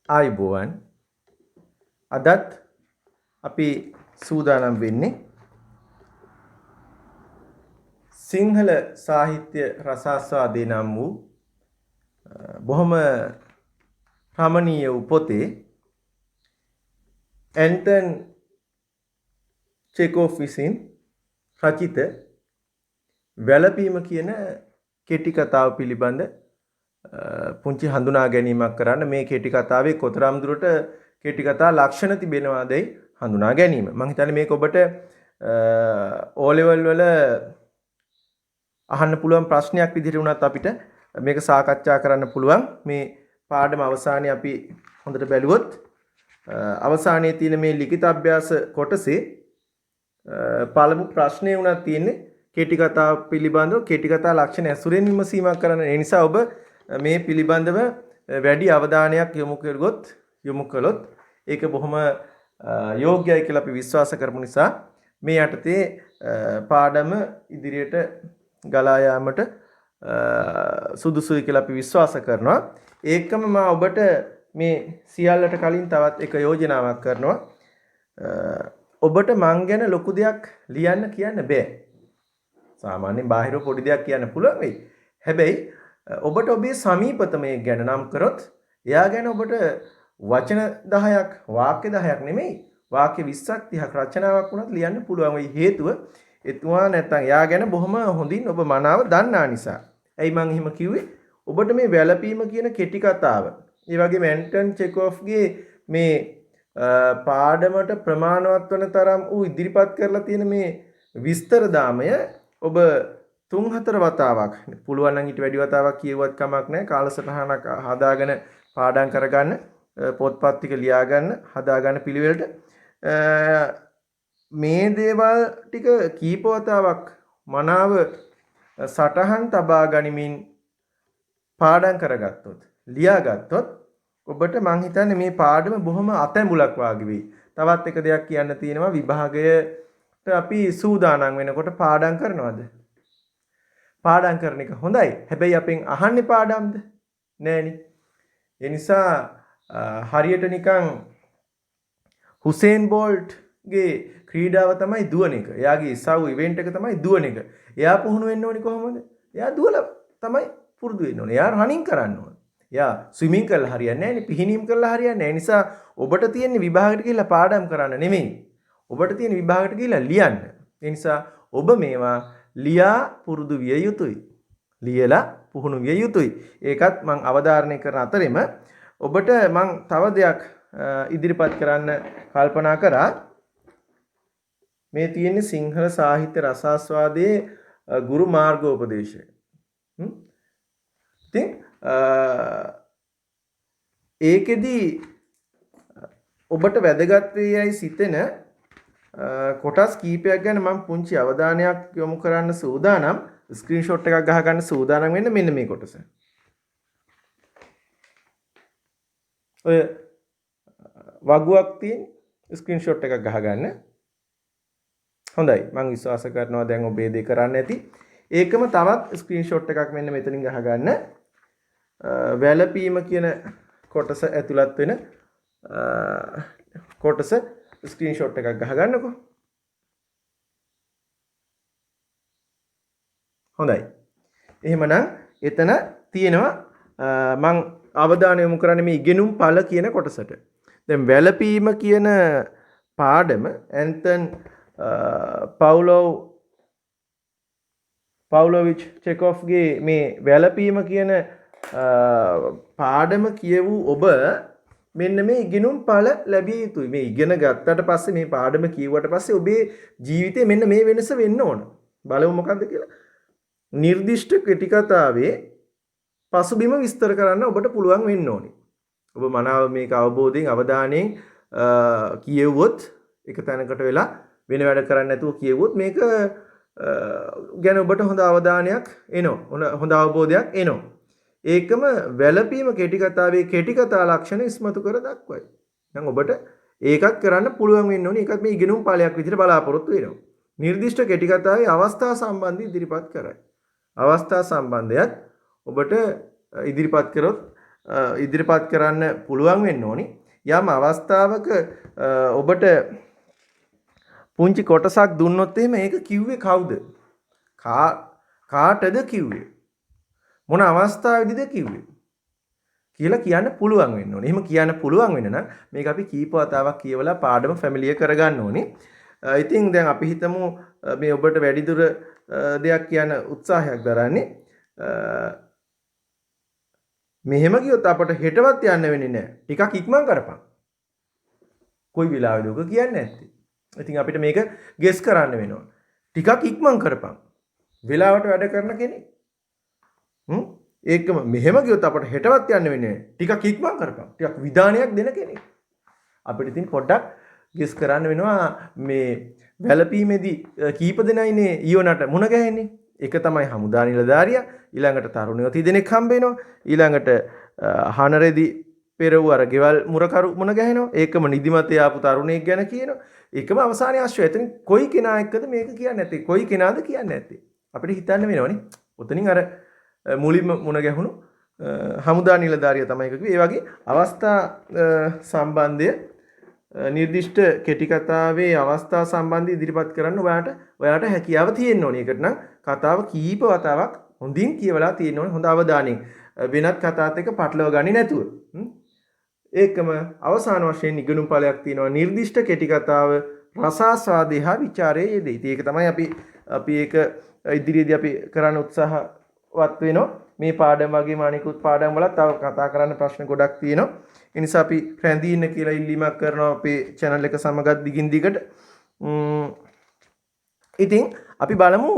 ආයුබෝවන් අදත් අපි සූදානම් වෙන්නේ සිංහල සාහිත්‍ය රසාස්වාදේ නම් වූ බොහොම රමණීය වූ පොතේ ඇන්ටන් චෙකෝව් විසින් රචිත වැළපීම කියන කෙටි කතාව පිළිබඳ පුංචි හඳුනා ගැනීමක් කරන්න මේ කෙටි කතාවේ කොතරම් දුරට කෙටි කතා ලක්ෂණ තිබෙනවාදයි හඳුනා ගැනීම. මම හිතන්නේ මේක ඔබට O level වල අහන්න පුළුවන් ප්‍රශ්නයක් විදිහට වුණත් අපිට මේක සාකච්ඡා කරන්න පුළුවන්. මේ පාඩම අවසානයේ අපි හොඳට බැලුවොත් අවසානයේ තියෙන මේ ලිඛිත අභ්‍යාස කොටසේ පළමු ප්‍රශ්නේ වුණා තියෙන්නේ කෙටි කතා පිළිබඳව කෙටි කතා ලක්ෂණ ඇසුරෙන් විමසීමක් කරන්න. ඒ නිසා ඔබ මේ පිළිබඳව වැඩි අවධානයක් යොමු කළොත් ඒක බොහොම යෝග්‍යයි කියලා අපි විශ්වාස කරමු නිසා මේ යටතේ පාඩම ඉදිරියට ගලා යාමට සුදුසුයි කියලා අපි විශ්වාස කරනවා. ඒකම මම ඔබට මේ සියල්ලට කලින් තවත් එක යෝජනාවක් කරනවා. ඔබට මං ගැන ලොකු දෙයක් ලියන්න කියන්න බෑ. සාමාන්‍යයෙන් බාහිර පොඩි දෙයක් කියන්න පුළුවන් වෙයි. හැබැයි ඔබට ඔබේ සමීපතමයෙක් ගැන නම් කරොත් එයා ගැන ඔබට වචන 10ක් වාක්‍ය 10ක් නෙමෙයි වාක්‍ය 20ක් 30ක් රචනාවක් වුණත් ලියන්න පුළුවන්. වෙයි හේතුව එතුමා නැත්තම් එයා ගැන බොහොම හොඳින් ඔබ මනාව දන්නා නිසා. ඇයි මං එහෙම කිව්වේ? ඔබට මේ වැළපීම කියන කෙටි කතාව ඒ වගේම ඇන්ටන් චෙකෝව්ගේ මේ පාඩමට ප්‍රමාණවත් වන තරම් ඌ ඉදිරිපත් කරලා තියෙන මේ විස්තර දාමය ඔබ 3-4 වතාවක් පුළුවන් නම් ඊට වැඩි වතාවක් කියුවත් කමක් නැහැ. කාලසටහනක් හදාගෙන පාඩම් කරගන්න, පොත්පත් ටික ලියා ගන්න, හදා ගන්න පිළිවෙලට මේ දේවල් ටික කීප වතාවක් මනාව සටහන් තබා ගනිමින් පාඩම් කරගත්තොත්, ලියාගත්තොත් ඔබට මං හිතන්නේ මේ පාඩම බොහොම අතැඹුලක් වාගේ වෙයි. තවත් එක දෙයක් කියන්න තියෙනවා. විභාගයට අපි සූදානම් වෙනකොට පාඩම් කරනවද? පාඩම් කරන එක හොඳයි. හැබැයි අපෙන් අහන්නේ පාඩම්ද? නෑනේ. ඒ නිසා හරියට නිකන් හුසේන් බෝල්ට්ගේ ක්‍රීඩාව තමයි දුවන එක. එයාගේ ඉසව් ඉවෙන්ට් එක තමයි දුවන එක. එයා පුහුණු වෙන්න ඕනේ කොහොමද? එයා දුවලා තමයි පුරුදු වෙන්න ඕනේ. එයා රනින් කරන්න ඕනේ. එයා ස්විමින් කරලා හරියන්නේ නෑනේ. පිහිනීම් කරලා හරියන්නේ නෑ. ඒ නිසා ඔබට තියෙන විභාගයට ගිහිල්ලා පාඩම් කරන්න නෙමෙයි. ඔබට තියෙන විභාගයට ගිහිල්ලා ලියන්න. ඒ නිසා ඔබ මේවා ලියා පුරුදු විය යුතුයි. ලියලා පුහුණු විය යුතුයි. ඒකත් මම අවධාරණය කරන අතරෙම ඔබට මම තව දෙයක් ඉදිරිපත් කරන්න කල්පනා කරා. මේ තියෙන්නේ සිංහල සාහිත්‍ය රසාස්වාදයේ ගුරු මාර්ගෝපදේශය. ඉතින් ඒකෙදි ඔබට වැදගත් වෙයි සිතෙන කොටස් කීපයක් ගැන මම පුංචි අවධානයක් යොමු කරන්න සූදානම්. ස්ක්‍රීන්ෂොට් එකක් ගහ ගන්න සූදානම් වෙන්න මෙන්න මේ කොටස. ඔය වගුවක් තියෙන ස්ක්‍රීන්ෂොට් එකක් ගහ ගන්න. හොඳයි. මම විශ්වාස කරනවා දැන් ඔබ මේ දේ කරන්න ඇති. ඒකම තවත් ස්ක්‍රීන්ෂොට් එකක් මෙන්න මෙතනින් ගහ ගන්න. වැළපීම කියන කොටස ඇතුළත් වෙන කොටස ස්ක්‍රීන්ෂොට් එකක් ගහ ගන්නකෝ. හොඳයි. එහෙමනම් එතන තියෙනවා මම අවධානය යොමු කරන්නේ මේ ඉගෙනුම් ඵල කියන කොටසට. දැන් වැළපීම කියන පාඩම ඇන්ටන් පවුලොවිච් චෙකෝව්ගේ මේ වැළපීම කියන පාඩම කියවූ ඔබ මෙන්න මේ ඉගෙනුම් ඵල ලැබිය යුතුයි. මේ ඉගෙන ගත්තට පස්සේ මේ පාඩම කියුවට පස්සේ ඔබේ ජීවිතේ මෙන්න මේ වෙනස වෙන්න ඕන. බලමු මොකද්ද කියලා. නිර්දිෂ්ට කෙටි කතාවේ පසුබිම විස්තර කරන්න ඔබට පුළුවන් වෙන්න ඕනේ. ඔබ මනාව මේක අවබෝධයෙන් අවධානයෙන් කියවුවොත් එක තැනකට වෙලා වෙන වැඩ කරන්නේ නැතුව කියවුවොත් මේක ගැන ඔබට හොඳ අවධානයක් එනවා. හොඳ අවබෝධයක් එනවා. ඒකම වැළපීම කෙටි කතාවේ කෙටි කතා ලක්ෂණ ඉස්මතු කර දක්වයි. දැන් ඔබට ඒකත් කරන්න පුළුවන් වෙන්න ඕනේ. ඒකත් මේ ඉගෙනුම් ඵලයක් විදිහට බලාපොරොත්තු වෙනවා. නිර්දිෂ්ට කෙටි කතාවේ අවස්ථා සම්බන්ධ ඉදිරිපත් කරයි. අවස්ථා සම්බන්ධයත් ඔබට ඉදිරිපත් කරොත් ඉදිරිපත් කරන්න පුළුවන් වෙන්න ඕනි. යම් අවස්ථාවක ඔබට පුංචි කොටසක් දුන්නොත් එහෙම ඒක කිව්වේ කවුද? කාටද කිව්වේ? මොන අවස්ථාවේදීද කිව්වේ? කියලා කියන්න පුළුවන් වෙන්න ඕනේ. එහෙම කියන්න පුළුවන් වෙන නම් මේක අපි කීප වතාවක් කියවලා පාඩම ෆැමිලියර් කරගන්න ඕනේ. ඉතින් දැන් අපි හිතමු මේ ඔබට වැඩිදුර දෙයක් කියන්න උත්සාහයක් දරන්නේ. මෙහෙම ගියොත් අපට හෙටවත් යන්න වෙන්නේ නැහැ. ටිකක් ඉක්මන් කරපන්. කොයි වෙලාවෙද ඔක කියන්නේ නැත්තේ. ඉතින් අපිට මේක ගෙස් කරන්න වෙනවා. ටිකක් ඉක්මන් කරපන්. වෙලාවට වැඩ කරන කෙනෙක්. ඒකම මෙහෙම ගියොත් අපට හෙටවත් යන්න වෙන්නේ නැහැ. ටිකක් ඉක්මන් කරපන්. ටිකක් විධානයක් දෙන කෙනෙක්. අපිට ඉතින් පොඩ්ඩක් ගෙස් කරන්න වෙනවා මේ වැළපීමේදී කීප දෙනයිනේ ඊයෝනට මුණ ගැහෙන්නේ. එක තමයි හමුදා නිලධාරියා, ඊළඟට තරුණයෝ 30 දෙනෙක් හම්බ වෙනවා, ඊළඟට හනරෙදි පෙරව අර ගෙවල් මුරකරු මුණ ගැහෙනවා, ඒකම නිදිමතේ ආපු තරුණයෙක් ගැන කියනවා, ඒකම අවසානයේ ආශ්‍රය. එතනින් කොයි කෙනා එක්කද මේක කියන්නේ නැත්තේ, කොයි කෙනාද කියන්නේ නැත්තේ අපිට හිතන්න වෙනවනේ. ඔතනින් අර මුලින්ම මුණ ගැහුණු හමුදා නිලධාරියා තමයි කිව්වේ. ඒ වගේ අවස්ථා සම්බන්ධය නිර්දිෂ්ට කෙටි කතාවේ අවස්ථා සම්බන්ධ ඉදිරිපත් කරන්න ඔයාට හැකියාව තියෙන්න ඕනේ. ඒකට නම් කතාව කීප වතාවක් හොඳින් කියවලා තියෙන්න ඕනේ. හොඳ අවධානයෙන් වෙනත් කතාත් එක්ක පටලව ගන්නේ නැතුව. ඒකම අවසාන වශයෙන් ඉගෙනුම් ඵලයක් තියෙනවා. නිර්දිෂ්ට කෙටි කතාව රසාස්වාදය හා ਵਿਚාරයේ යෙදේ. ඒක තමයි අපි ඒක ඉදිරියේදී අපි කරන්න උත්සාහවත් වෙනවා. මේ පාඩම වගේම අනිකුත් පාඩම් වල තව කතා කරන්න ප්‍රශ්න ගොඩක් තියෙනවා. ඒ නිසා අපි රැඳී ඉන්න කියලා ඉල්ලීමක් කරනවා අපේ channel එක සමගත් දිගින් දිගට. ඉතින් අපි බලමු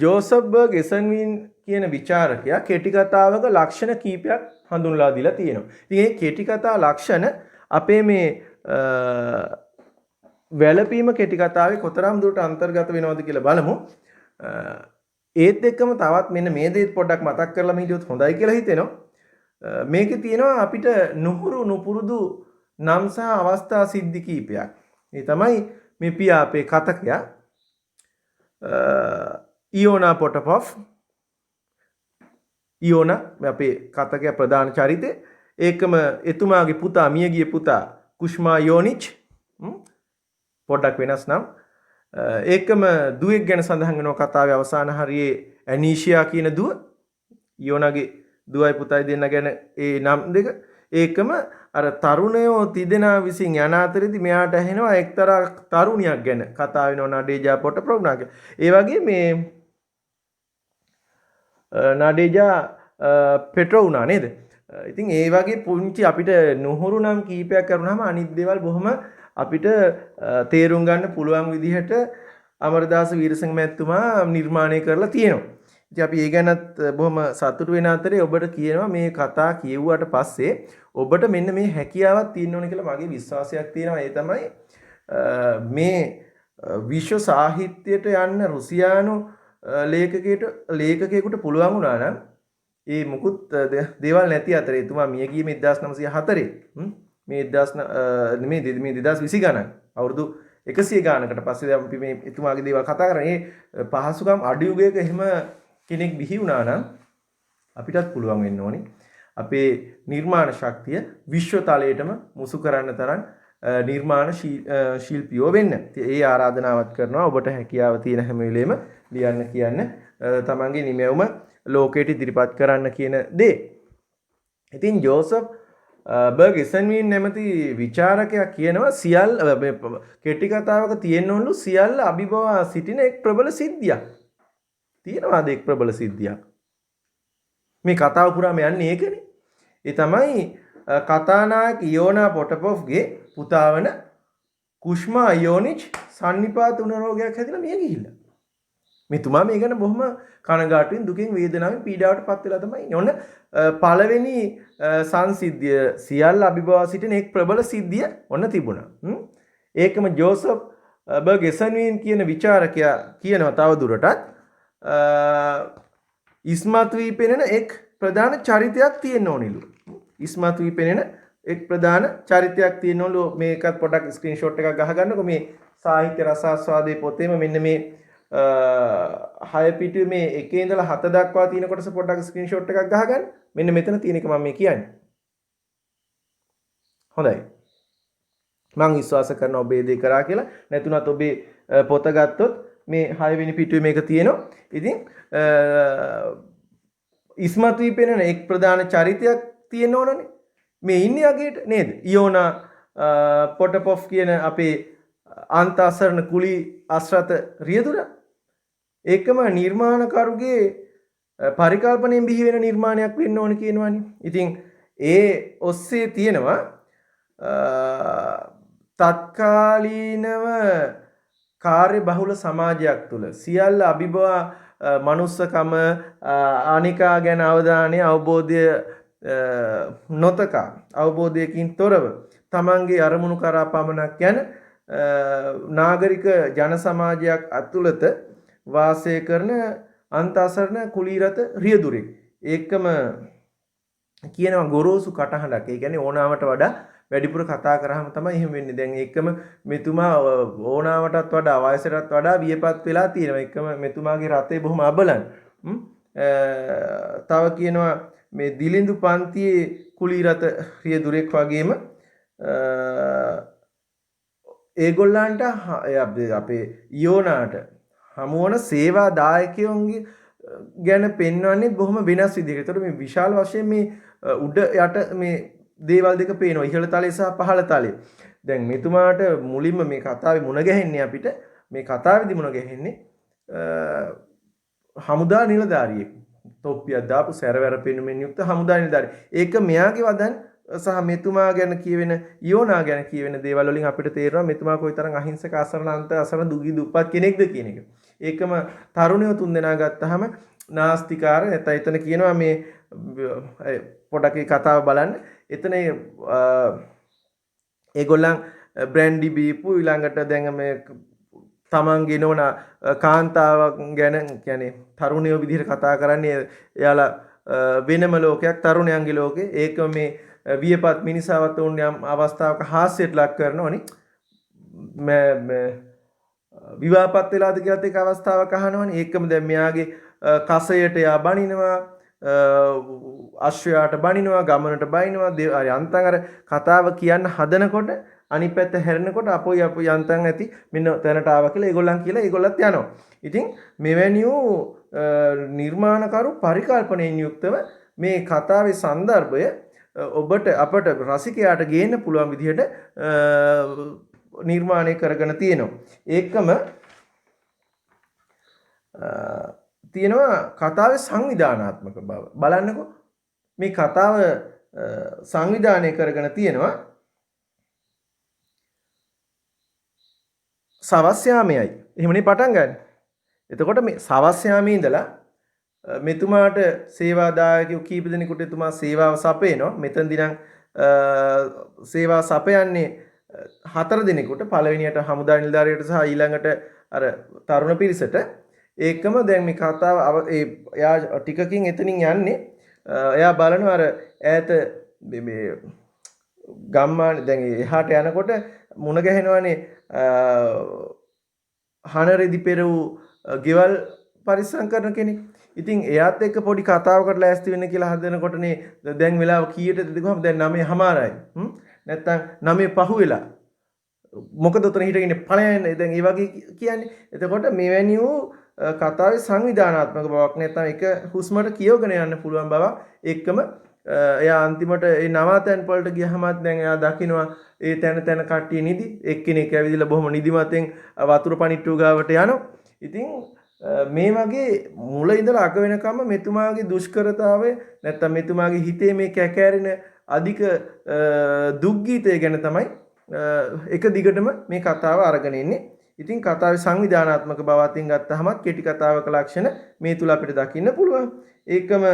ජෝසප් බර්ග් එසන්වින් කියන විචාරකයා කෙටි කතාවක ලක්ෂණ කීපයක් හඳුන්වලා දීලා තියෙනවා. ඉතින් මේ කෙටි කතා ලක්ෂණ අපේ මේ වැළපීම කෙටි කතාවේ කොතරම් දුරට අන්තර්ගත වෙනවද කියලා බලමු. ඒත් එක්කම තවත් මෙන්න මේ දේත් පොඩ්ඩක් මතක් කරලා හිටියොත් හොඳයි කියලා හිතෙනවා. මේකේ තියෙනවා අපිට නුහුරු නුපුරුදු නම් සහ අවස්ථා සිද්ධි කීපයක්. ඒ තමයි මේ පියාපේ කතකයා ඉෝනා පොටපොෆ්. ඉෝනා අපේ කතකයා ප්‍රධාන චරිතය. ඒකම එතුමාගේ පුතා මියගිය පුතා කුෂ්මා යෝනිච් පොඩ්ඩක් වෙනස් නම්. ඒකම දුවෙක් ගැන සඳහන් වෙනවා කතාවේ අවසාන හරියේ ඇනීෂියා කියන දුව. ඉෝනාගේ දුවයි පුතයි දෙන්න ගැන ඒ නම් දෙක. ඒකම අර තරුණයෝ තිදෙනා විසින් යන අතරේදී මෙයාට ඇහෙනවා එක්තරා තරුණියක් ගැන කතා වෙනවා නඩේජා පොටප්‍රොව්නාගේ. ඒ වගේ මේ නඩේජා පෙට්‍රෝව්නා නේද? ඉතින් ඒ වගේ පුංචි අපිට නුහුරු නම් කීපයක් කරුණාම අනිත් දේවල් බොහොම අපිට තේරුම් ගන්න පුළුවන් විදිහට අමරදාස වීරසිංහ මැතිතුමා නිර්මාණය කරලා තියෙනවා. ඉතින් අපි ඒ ගැනත් බොහොම සතුටු වෙන අතරේ ඔබට කියනවා මේ කතා කියුවාට පස්සේ ඔබට මෙන්න මේ හැකියාවක් තියෙන්න ඕනේ කියලා මගේ විශ්වාසයක් තියෙනවා. ඒ තමයි මේ විශ්ව සාහිත්‍යයට යන්න රුසියානු ලේඛකයෙකුට පුළුවන් වුණා නම් ඒ මුකුත් දේවල් නැති අතරේ එතුමා මිය ගියේ 1904 මේ 2020 ගණන් අවුරුදු 100 ගානකට පස්සේ දැන් අපි මේ එතුමාගේ දේවල් කතා කරන්නේ. ඒ පහසුකම් අඩු යුගයක එහෙම කෙනෙක් බිහි වුණා නම් අපිටත් පුළුවන් වෙන්න ඕනේ අපේ නිර්මාණ ශක්තිය විශ්ව තලයටම මුසු කරන්න තරම් නිර්මාණ ශිල්පියෝ වෙන්න. ඒ ආරාධනාවත් කරනවා ඔබට හැකියාව තියෙන හැම වෙලෙම ලියන්න කියන්න තමන්ගේ නිමැවුම ලෝකයට ඉදිරිපත් කරන්න කියන දේ. ඉතින් ජෝසප් බර්ග් එසන්වින් නැමැති විචාරකයා කියනවා සියල්ල කෙටි කතාවක තියෙනවලු සියල්ල අභිබවා සිටින එක් ප්‍රබල සිද්ධියක්. තියෙනවාද එක් ප්‍රබල සිද්ධියක්? මේ කතාව පුරාම යන්නේ ඒකනේ. ඒ තමයි කතානායක ඉෝනා පොටපොෆ්ගේ පුතා වන කුෂ්මා යෝනිච් සන්නිපාත උණ රෝගයක් හැදිලා මිය ගිහිල්ලා. මෙතුමා මේ ගැන බොහොම කනගාටුවෙන් දුකින් වේදනාවෙන් පීඩාවට පත් වෙලා තමයි ඉන්නේ. ඔන්න පළවෙනි සංසිද්ධිය සියල්ල අභිබවා සිටින එක් ප්‍රබල සිද්ධිය ඔන්න තිබුණා. ඒකම ජෝසප් බර්ග් එසන්වින් කියන විචාරකයා කියනවා තව දුරටත් ඉස්මතු වී පෙනෙන එක් ප්‍රධාන චරිතයක් තියෙන්න ඕනිලු. ඉස්මතු වී පෙනෙන එක් ප්‍රධාන චරිතයක් තියෙනවලු. මේකත් පොඩක් ස්ක්‍රීන්ෂොට් එකක් ගහගන්නකො. මේ සාහිත්‍ය රසාස්වාදයේ පොතේම මෙන්න මේ 6 පිටුවේ මේ 1 ඉඳලා 7 දක්වා තියෙන කොටස පොඩ්ඩක් ස්ක්‍රීන්ෂොට් එකක් ගහගන්න. මෙන්න මෙතන තියෙන එක මම මේ කියන්නේ. හොඳයි. මම විශ්වාස කරනවා ඔබ ඒ දේ කරා කියලා. නැතුණත් ඔබේ පොත ගත්තොත් මේ 6 වෙනි පිටුවේ මේක තියෙනවා. ඉතින් ඉස්මතු වී පෙනෙන එක් ප්‍රධාන චරිතයක් තියෙන්න ඕනනේ. මේ ඉන්නේ අගේට නේද? ඉයෝනා පොටපොෆ් කියන අපේ අන්ත අසරණ කුලී අශ්‍රත රියදුර. ඒකම නිර්මාණකරුගේ පරිකල්පනයෙන් බිහි වෙන නිර්මාණයක් වෙන්න ඕන කියනවනේ. ඉතින් ඒ ඔස්සේ තියෙනවා තත්කාලීනව කාර්ය බහුල සමාජයක් තුළ සියල්ල අභිබවා මනුස්සකම අනිකා ගැන අවධානය අවබෝධය නොතකා අවබෝධයකින් තොරව තමන්ගේ අරමුණු කරා පමණක් යන නාගරික ජන සමාජයක් අතුළත වාසය කරන අන්තසරණ කුලීරත රියදුරෙක්. ඒකම කියනවා ගොරෝසු කටහඬක්. ඒ කියන්නේ ඕනාවට වඩා වැඩිපුර කතා කරාම තමයි එහෙම වෙන්නේ. දැන් ඒකම මෙතුමා ඕනාවටත් වඩා වයසටත් වඩා වියපත් වෙලා තියෙනවා. ඒකම මෙතුමාගේ රතේ බොහොම අබලන්. තව කියනවා මේ දිලිඳු පන්තියේ කුලීරත රියදුරෙක් වගේම ඒගොල්ලන්ට අපේ යෝනාට හමුවන සේවා දායකයන්ගේ ගැන පෙන්වන්නේ බොහොම වෙනස් විදිහකට. ඒතකොට මේ විශාල වශයෙන් මේ උඩ යට මේ දේවල් දෙක පේනවා. ඉහළ තලයේ සහ පහළ තලයේ. දැන් මෙතුමාට මුලින්ම මේ කතාවේ මුණ ගැහෙන්නේ අපිට මේ කතාවේදී මුණ ගැහෙන්නේ හමුදා නිලධාරියෙක්. තොප්පියක් දාපු සැරවැර පෙනුමෙන් යුක්ත හමුදා නිලධාරියෙක්. ඒක මෙයාගේ වදන් සහ මෙතුමා ගැන කියවෙන යෝනා ගැන කියවෙන දේවල් වලින් අපිට තේරෙනවා මෙතුමා කොයිතරම් අහිංසක අසරණ අන්ත අසරණ දුගී දුප්පත් කෙනෙක්ද කියන එක. ඒකම තරුණයෝ තුන්දෙනා ගත්තාම නාස්තිකාර නැත්නම් එතන කියනවා මේ පොඩක් ඒ කතාව බලන්න. එතන ඒගොල්ලන් බ්‍රැන්ඩි බීපු ඊළඟට දැන් මේ තමන්ගේ නෝන කාන්තාවක් ගැන කියන්නේ තරුණයෝ විදිහට කතා කරන්නේ එයාලා වෙනම ලෝකයක් තරුණයන්ගේ ලෝකේ. ඒක මේ වියපත් මිනිසාවත් උන් යම් අවස්ථාවක හාස්‍යයට ලක් කරනෝනේ. විවාහපත් වෙලාද කියලාත් ඒක අවස්ථාවක් අහනවනේ. ඒකම දැන් මෙයාගේ කසයට යා බණිනවා, අශ්වයාට බණිනවා, ගමනට බයිනවා. යන්තම් අර කතාව කියන්න හදනකොට අනිත් පැත්ත හැරෙනකොට අපොයි යන්තම් ඇති මෙන්න තැනට ආවා කියලා ඒගොල්ලන් කියලා ඒගොල්ලත් යනවා. ඉතින් මෙවැනි වූ නිර්මාණකරු පරිකල්පනයෙන් යුක්තව මේ කතාවේ සන්දර්භය ඔබට අපට රසිකයාට ගේන්න පුළුවන් විදිහට නිර්මාණය කරගෙන තියෙනවා. ඒකම තියෙනවා කතාවේ සංවිධානාත්මක බව. බලන්නකෝ මේ කතාව සංවිධානය කරගෙන තියෙනවා සවස් යාමයයි. එහෙමනේ පටන් ගන්න. එතකොට මේ සවස් යාමේ ඉඳලා මෙතුමාට සේවාදායකයෝ කීප දෙනෙකුට එතුමා සේවාව සපයනවා. මෙතනදී නම් සේවා සපයන්නේ 4 දෙනෙකුට. පළවෙනියට හමුදා නිලධාරියට සහ ඊළඟට අර තරුණ පිරිසට. ඒකම දැන් මේ කතාව එයා ටිකකින් එතනින් යන්නේ. එයා බලනවා අර ඈත මේ ගම්මාන දැන් එහාට යනකොට මුණ ගැහෙනවානේ හනරෙදි පෙර වූ ගෙවල් පරිස්සම් කරන කෙනෙක්. ඉතින් එයාත් එක්ක පොඩි කතාවකට ලෑස්ති වෙන්න කියලා හදනකොටනේ දැන් වෙලාව කීයටද කිව්වම දැන් 9:00යි. නැත්තම් 9:00 පහු වෙලා. මොකද උතන හිටගෙන පළයන් දැන් ඒ වගේ කියන්නේ. එතකොට මෙවැනි වූ කතාවේ සංවිධානාත්මක බවක් නැත්තම් එක හුස්මට කියවගෙන යන්න පුළුවන් බව එක්කම එයා අන්තිමට ඒ නවාතැන් වලට ගියහමත් දැන් එයා දකිනවා ඒ තැන තැන කට්ටිය නිදි. එක්කෙනෙක් ඇවිදලා බොහොම නිදිමතෙන් වතුර පනිට්ටු ගාවට යනවා. ඉතින් මේ වගේ මුල ඉඳලා අග වෙනකම්ම මෙතුමාගේ දුෂ්කරතාවය නැත්තම් මෙතුමාගේ හිතේ මේ කැකෑරෙන අධික දුක් ගීතය ගැන තමයි එක දිගටම මේ කතාව අරගෙන ඉන්නේ. ඉතින් කතාවේ සංවිධානාත්මක බව අතින් ගත්තහම කෙටි කතාවක ලක්ෂණ මේ තුල අපිට දකින්න පුළුවන්. ඒකම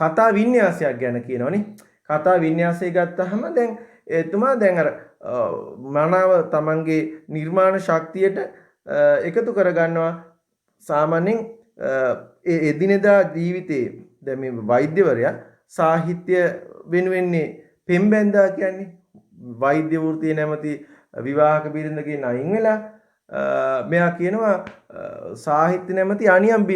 කතා වින්‍යාසයක් ගැන කියනවනේ. කතා වින්‍යාසය ගත්තහම දැන් එතුමා දැන් අර මනාව තමන්ගේ නිර්මාණ ශක්තියට එකතු කරගන්නවා. සාමාන්‍යයෙන් එදිනෙදා ජීවිතයේ දැන් මේ වෛද්‍යවරයා සාහිත්‍ය වෙනුවෙන්නේ පෙම්බැන්දා කියන්නේ වෛද්‍ය වෘත්තිය නැමැති විවාහක බිරිඳකින් අයින් වෙලා මෙයා කියනවා සාහිත්‍ය නැමැති අනියම්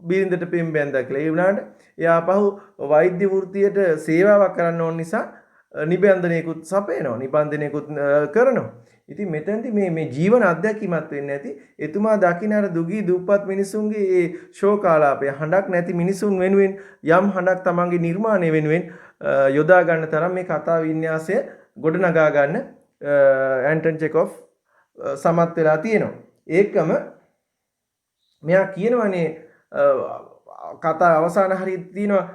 බිරිඳට පිම්බැන්දා කියලා. ඒ වුණාට එයා පහු වෛද්‍ය වෘත්තියට සේවාවක් කරන්න ඕන නිසා නිබන්ධනයකුත් සපයනවා. නිබන්ධනයකුත් කරනවා. ඉතින් මෙතෙන්දි මේ ජීවන අත්දැකීමක් වෙන්නේ නැති එතුමා දකින්න අර දුගී දුප්පත් මිනිසුන්ගේ ඒ ශෝකාලාපය හඬක් නැති මිනිසුන් වෙනුවෙන් යම් හඬක් තමන්ගේ නිර්මාණය වෙනුවෙන් යොදා ගන්න තරම් මේ කතා වින්‍යාසය ගොඩනගා ගන්න ඇන්ටන් චෙකොව් සමත් වෙලා තියෙනවා. ඒකම මෙයා කියනවානේ කතා අවසාන හරියට තියෙනවා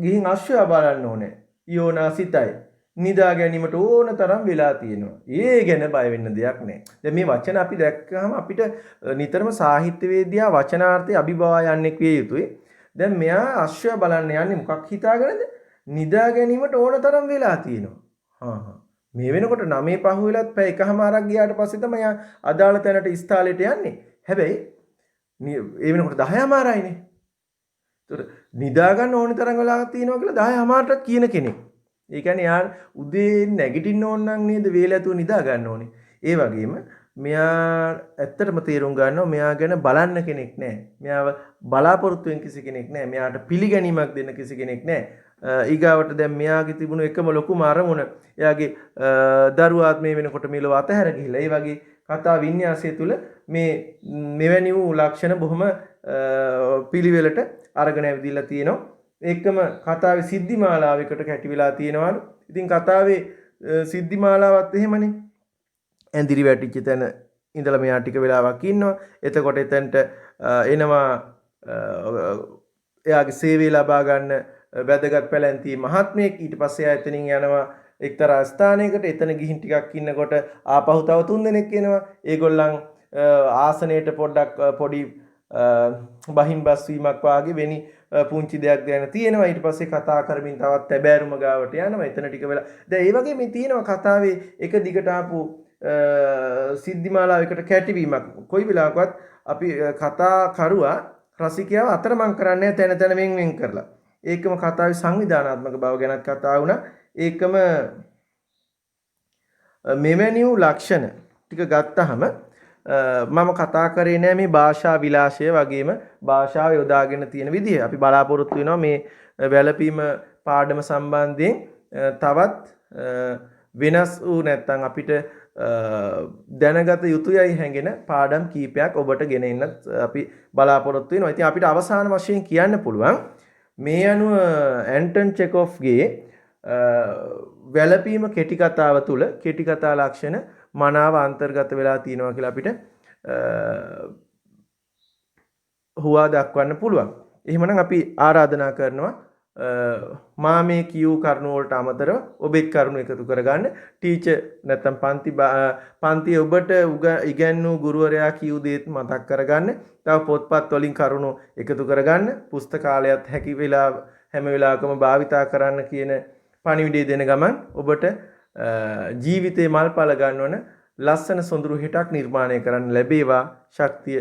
ගිහින් අශ්වයා බලන්න ඕනේ. යෝනා සිතයි. නිදා ගැනීමට ඕන තරම් වෙලා තියෙනවා. ඒ ගැන බය වෙන්න දෙයක් නැහැ. දැන් මේ වචන අපි දැක්කහම අපිට නිතරම සාහිත්‍යවේදියා වචනාර්ථය අභිභවා යන්නේ විය යුතුයි. දැන් මෙයා අශ්වයා බලන්න යන්නේ මොකක් හිතාගෙනද? නිදා ගැනීමට ඕන තරම් වෙලා තියෙනවා. මේ වෙනකොට 9 පහ වෙලත් පැය එකමාරක් ගියාට පස්සේ තමයි අදාළ තැනට ස්ථාලෙට යන්නේ. හැබැයි ඒ වෙනකොට 10:00මාරයිනේ. ඒතර නිදා ගන්න ඕන තරම් වෙලා තියෙනවා කියලා 10:00මාරට කියන කෙනෙක්. ඒ කියන්නේ යාර උදේ නැගිටින්න ඕන නම් නේද වේල ඇතුව නිදා ගන්න ඕනේ. ඒ වගේම මෙයා ඇත්තටම තේරුම් ගන්නවා මෙයා ගැන බලන්න කෙනෙක් නැහැ. මෙයාව බලාපොරොත්තු වෙන කිසි කෙනෙක් නැහැ. මෙයාට පිළිගැනීමක් දෙන්න කිසි කෙනෙක් නැහැ. ඊගාවට දැන් මෙයාගේ තිබුණු එකම ලොකුම අරමුණ එයාගේ දරුවාත් මේ වෙනකොට මෙලොව අතහැර ගිහිල්ලා. ඒ වගේ කතා වින්‍යාසය තුළ මේ මෙවැනි වූ ලක්ෂණ බොහොම පිළිවෙලට අරගෙන ඇවිදලා තියෙනවා. ඒකම කතාවේ සිද්ධිමාලාවකට කැටි වෙලා තියෙනවලු. ඉතින් කතාවේ සිද්ධිමාලාවත් එහෙමනේ. ඇඳිරි වැටිච්ච තැන ඉඳලා මෙයා ටික වෙලාවක් ඉන්නවා. එතකොට එතනට එනවා එයාගේ සේවය ලබා ගන්න වැදගත් පැලැන්ති මහත්මයෙක්. ඊට පස්සේ එයා එතනින් යනවා එක්තරා ස්ථානයකට. එතන ගිහින් ටිකක් ඉන්නකොට ආපහු තව 3 දෙනෙක් එනවා. ඒගොල්ලන් ආසනයේට පොඩි බහින් බස් වීමක් වාගේ වෙනි පුංචි දෙයක් ගැන තියෙනවා. ඊට පස්සේ කතා කරමින් තවත් තැබෑරුම ගාවට යනවා. එතන ටික වෙලා දැන් ඒ වගේ මේ තියෙනවා කතාවේ එක දිගට ආපු සිද්ධිමාලාවකට කැටිවීමක්. කොයි වෙලාවකවත් අපි කතා කරුවා රසිකයව අතරමං කරන්නේ තැන තැන වෙන් කරලා. ඒකම කතාවේ සංවිධානාත්මක බව ගැනත් කතා වුණා. ඒකම මෙවැනි වූ ලක්ෂණ ටික ගත්තහම මම කතා කරේ නෑ මේ භාෂා විලාශය වගේම භාෂාව යොදාගෙන තියෙන විදිය. අපි බලාපොරොත්තු වෙනවා මේ වැළපීම පාඩම සම්බන්ධයෙන් තවත් වෙනස් වූ නැත්නම් අපිට දැනගත යුතුයයි හැඟෙන පාඩම් කීපයක් ඔබට ගෙන එන්න අපි බලාපොරොත්තු වෙනවා. ඉතින් අපිට අවසාන වශයෙන් කියන්න පුළුවන් මේ අනුව ඇන්ටන් චෙකොව්ගේ වැළපීම කෙටි කතාව තුළ කෙටි කතා ලක්ෂණ මනාව අන්තර්ගත වෙලා තියෙනවා කියලා අපිට හුවා දක්වන්න පුළුවන්. එහෙමනම් අපි ආරාධනා කරනවා මා මේ කියූ කරුණු වලට අමතරව ඔබෙත් කරුණු එකතු කරගන්න. ටීචර් නැත්නම් පන්තියේ ඔබට ඉගැන්වූ ගුරුවරයා කියූ දේත් මතක් කරගන්න. තව පොත්පත් වලින් කරුණු එකතු කරගන්න. පුස්තකාලයත් හැකි වෙලා හැම වෙලාවකම භාවිතා කරන්න කියන පණිවිඩය දෙන ගමන් ඔබට ජීවිතේ මල්පල ගන්නවන ලස්සන සොඳුරු හිටක් නිර්මාණය කරන්න ලැබේවා. ශක්තිය